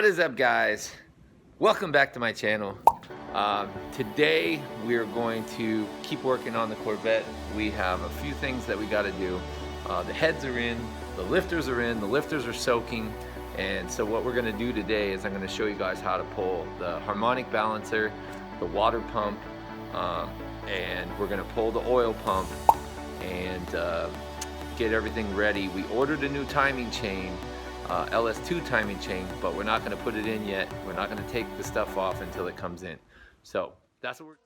What is up, guys? Welcome back to my channel. Today we're going to keep working on the Corvette. We have a few things that we got to do. The heads are in, the lifters are in, the lifters are soaking, and so what we're going to do today is I'm going to show you guys how to pull the harmonic balancer, the water pump, and we're going to pull the oil pump and get everything ready. We ordered a new timing chain, LS2 timing chain, but we're not going to put it in yet. We're not going to take the stuff off until it comes in. So that's what we're...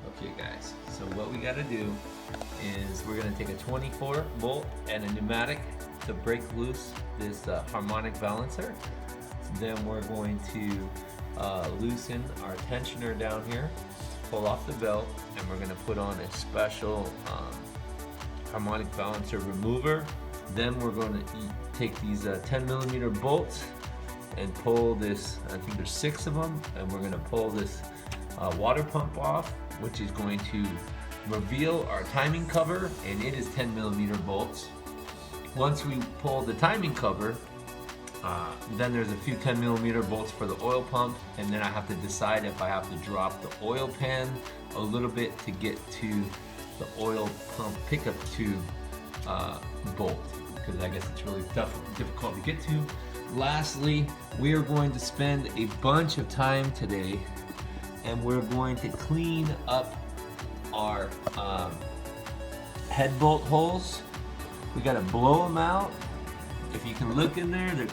Okay guys, so what we got to do is we're going to take a 24 bolt and a pneumatic to break loose this harmonic balancer. Then we're going to loosen our tensioner down here, pull off the belt, and we're going to put on a special harmonic balancer remover. Then we're going to take these 10mm bolts and pull this, I think there's 6 of them, and we're going to pull this water pump off, which is going to reveal our timing cover, and it is 10mm bolts. Once we pull the timing cover, then there's a few 10mm bolts for the oil pump, and then I have to decide if I have to drop the oil pan a little bit to get to the oil pump pickup tube bolt, because I guess it's really difficult to get to. Lastly, we are going to spend a bunch of time today, and we're going to clean up our head bolt holes. We got to blow them out. If you can look in there, they're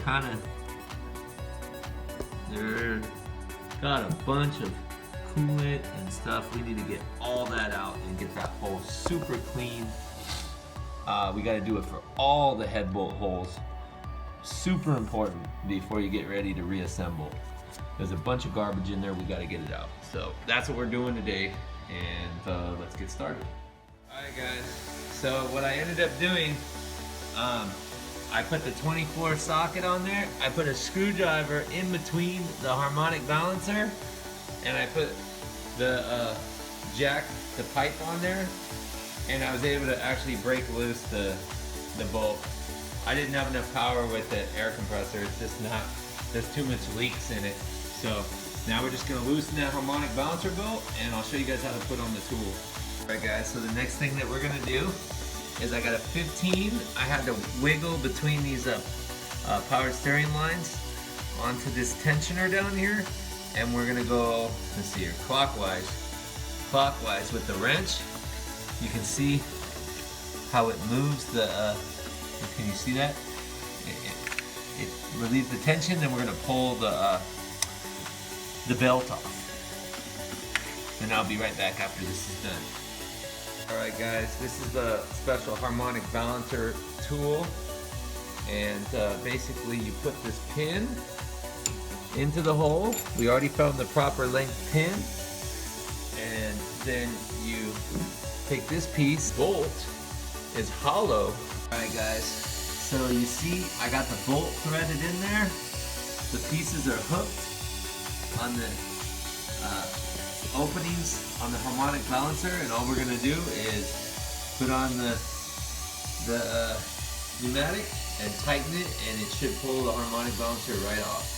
got a bunch of coolant and stuff. We need to get all that out and get that hole super clean. We got to do it for all the head bolt holes. Super important before you get ready to reassemble. There's a bunch of garbage in there. We got to get it out. So that's what we're doing today, and let's get started. All right, guys. So what I ended up doing, I put the 24 socket on there. I put a screwdriver in between the harmonic balancer, and I put the jack, the pipe on there, and I was able to actually break loose the bolt. I didn't have enough power with the air compressor. It's just not, there's too much leaks in it. So now we're just gonna loosen that harmonic balancer bolt, and I'll show you guys how to put on the tool. All right guys, so the next thing that we're gonna do is I got a 15. I had to wiggle between these power steering lines onto this tensioner down here, and we're gonna go, let's see here, clockwise with the wrench. You can see how it moves the, can you see that? It relieves the tension, then we're gonna pull the belt off. And I'll be right back after this is done. Alright guys, this is the special harmonic balancer tool, and basically you put this pin into the hole. We already found the proper length pin, and then you take this piece. Bolt is hollow. Alright guys, so you see I got the bolt threaded in there. The pieces are hooked on the openings on the harmonic balancer, and all we're going to do is put on the pneumatic and tighten it, and it should pull the harmonic balancer right off.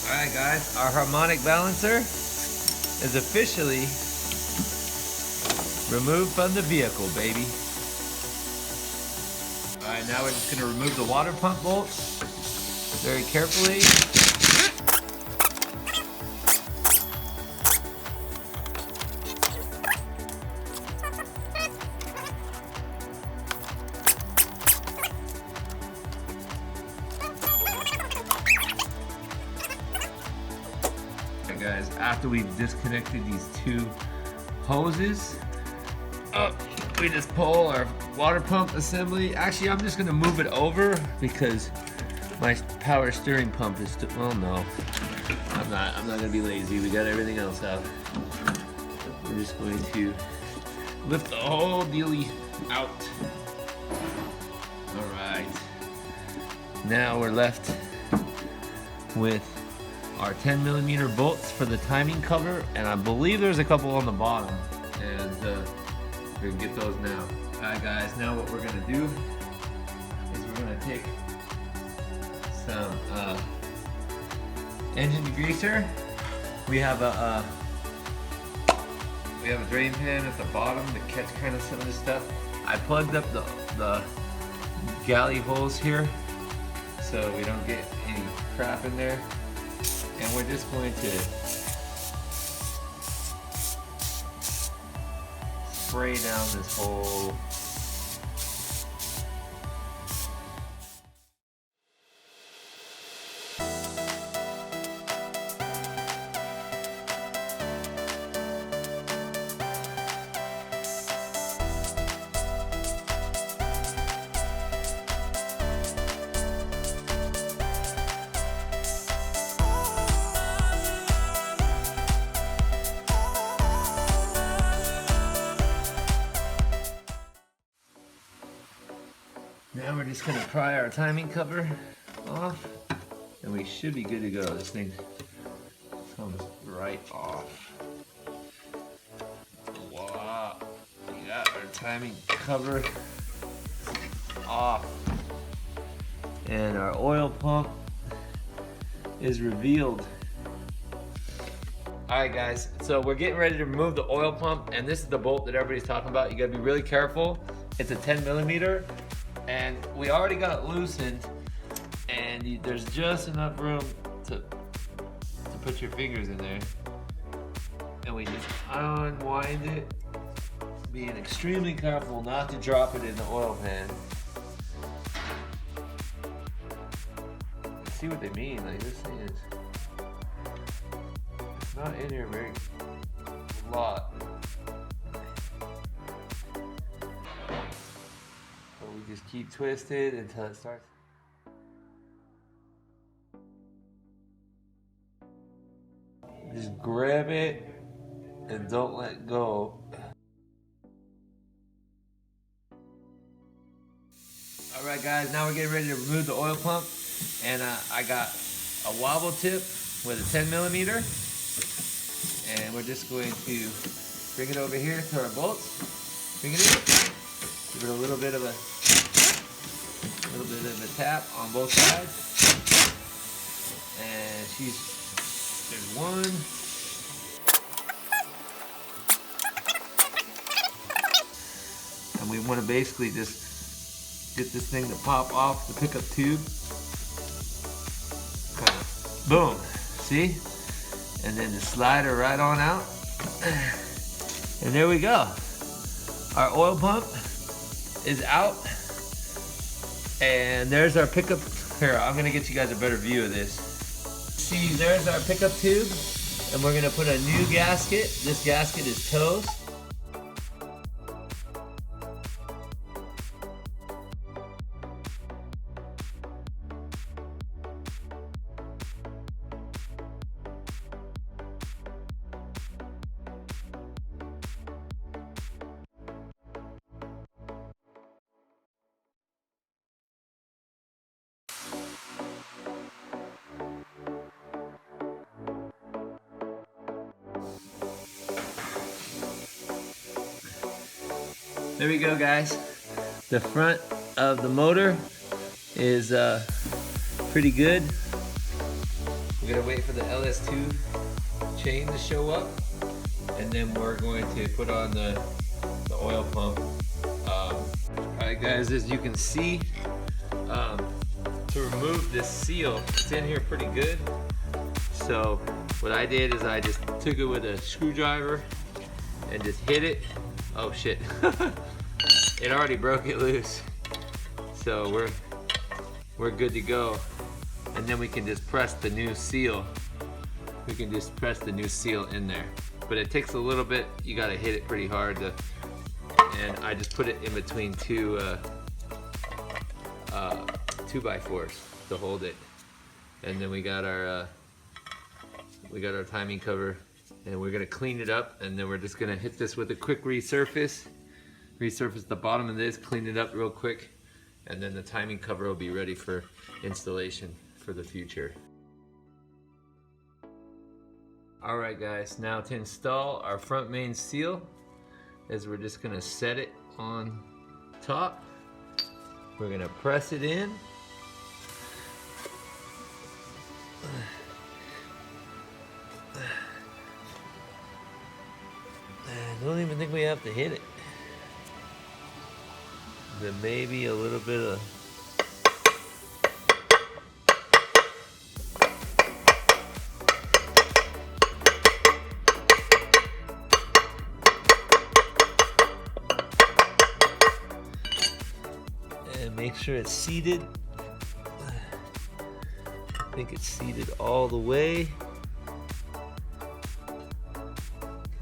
Alright guys, our harmonic balancer is officially removed from the vehicle, baby. Alright, now we're just going to remove the water pump bolts very carefully. Alright guys, after we've disconnected these two hoses, we just pull our water pump assembly. Actually, I'm just gonna move it over because my power steering pump is still, well no, I'm not gonna be lazy. We got everything else out. We're just going to lift the whole dealie out. Alright. Now we're left with our 10mm bolts for the timing cover, and I believe there's a couple on the bottom, and we're gonna get those now. Alright guys, now what we're gonna do is we're gonna take some engine degreaser. We have a drain pan at the bottom to catch kind of some of this stuff. I plugged up the galley holes here so we don't get any crap in there. And we're just going to spray down this whole Now we're just going to pry our timing cover off, and we should be good to go. This thing comes right off. Wow, we got our timing cover off. And our oil pump is revealed. Alright guys, so we're getting ready to remove the oil pump, and this is the bolt that everybody's talking about. You gotta be really careful. It's a 10mm. And we already got it loosened, and there's just enough room to put your fingers in there. And we just unwind it, being extremely careful not to drop it in the oil pan. See what they mean, like this thing is, it's not in here very a lot. Just keep twisted until it starts. Just grab it and don't let go. Alright guys, now we're getting ready to remove the oil pump, and I got a wobble tip with a 10mm, and we're just going to bring it over here to our bolts. Bring it in. Give it a little bit of a tap on both sides, and there's one. And we want to basically just get this thing to pop off the pickup tube. Kind of, boom, see? And then just slide her right on out. And there we go. Our oil pump is out. And there's our pickup. Here, I'm gonna get you guys a better view of this. See, there's our pickup tube, and we're gonna put a new gasket. This gasket is toast. There we go, guys. The front of the motor is pretty good. We're gonna wait for the LS2 chain to show up, and then we're going to put on the oil pump. Alright guys, as you can see, to remove this seal, it's in here pretty good. So what I did is I just took it with a screwdriver and just hit it. Oh shit. It already broke it loose. So we're good to go. And then we can just press the new seal we can just press the new seal in there. But it takes a little bit, you gotta hit it pretty hard to, and I just put it in between two 2x4s to hold it. And then we got our timing cover, and we're gonna clean it up, and then we're just gonna hit this with a quick resurface the bottom of this, clean it up real quick, and then the timing cover will be ready for installation for the future. Alright guys, now to install our front main seal is we're just gonna set it on top. We're gonna press it in. I don't even think we have to hit it. There may be a little bit of make sure it's seated. I think it's seated all the way.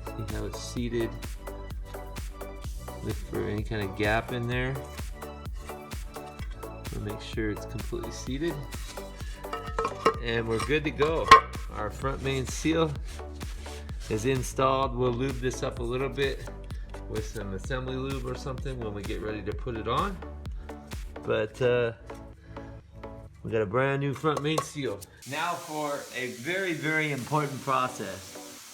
See how it's seated. Look for any kind of gap in there. We'll make sure it's completely seated. And we're good to go. Our front main seal is installed. We'll lube this up a little bit with some assembly lube or something when we get ready to put it on. But we got a brand new front main seal. Now for a very, very important process.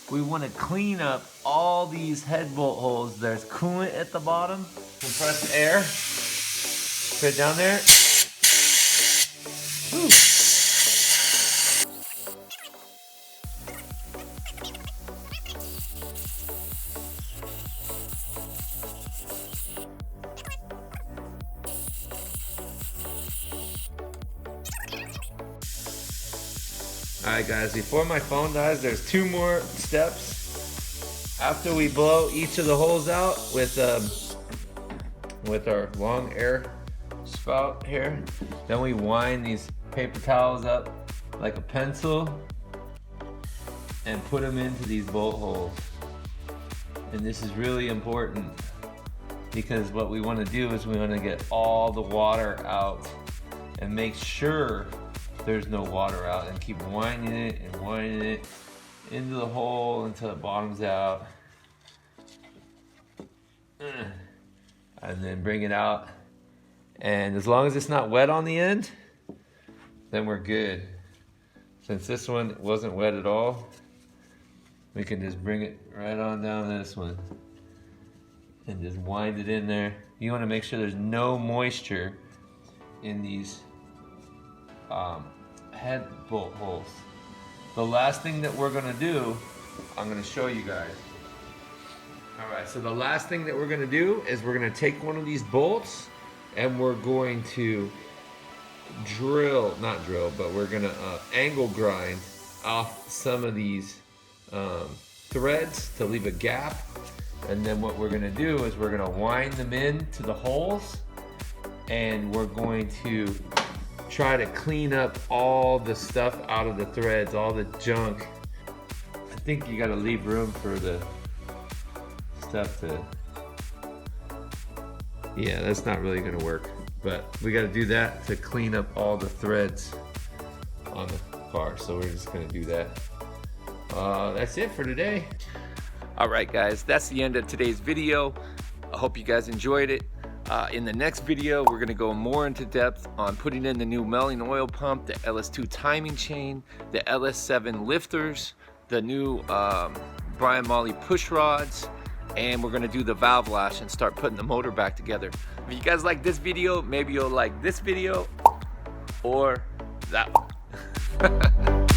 We want to clean up all these head bolt holes. There's coolant at the bottom. Compressed air. Put it down there. Whew. Alright guys, before my phone dies, there's 2 more steps. After we blow each of the holes out with our long air spout here, then we wind these paper towels up like a pencil and put them into these bolt holes. And this is really important because what we want to do is we want to get all the water out and make sure there's no water out, and keep winding it into the hole until it bottoms out, and then bring it out. And as long as it's not wet on the end, then we're good. Since this one wasn't wet at all, we can just bring it right on down this one and just wind it in there. You want to make sure there's no moisture in these head bolt holes. The last thing that we're gonna do, I'm gonna show you guys. All right, so the last thing that we're gonna do is we're gonna take one of these bolts and we're going to we're gonna angle grind off some of these threads to leave a gap. And then what we're gonna do is we're gonna wind them into the holes, and we're going to try to clean up all the stuff out of the threads, all the junk. I think you gotta leave room for the stuff to, yeah, that's not really gonna work. But we gotta do that to clean up all the threads on the car. So we're just gonna do that. That's it for today. All right guys, that's the end of today's video. I hope you guys enjoyed it. In the next video, we're gonna go more into depth on putting in the new Melling oil pump, the LS2 timing chain, the LS7 lifters, the new Brian Molly push rods, and we're gonna do the valve lash and start putting the motor back together. If you guys like this video, maybe you'll like this video or that one.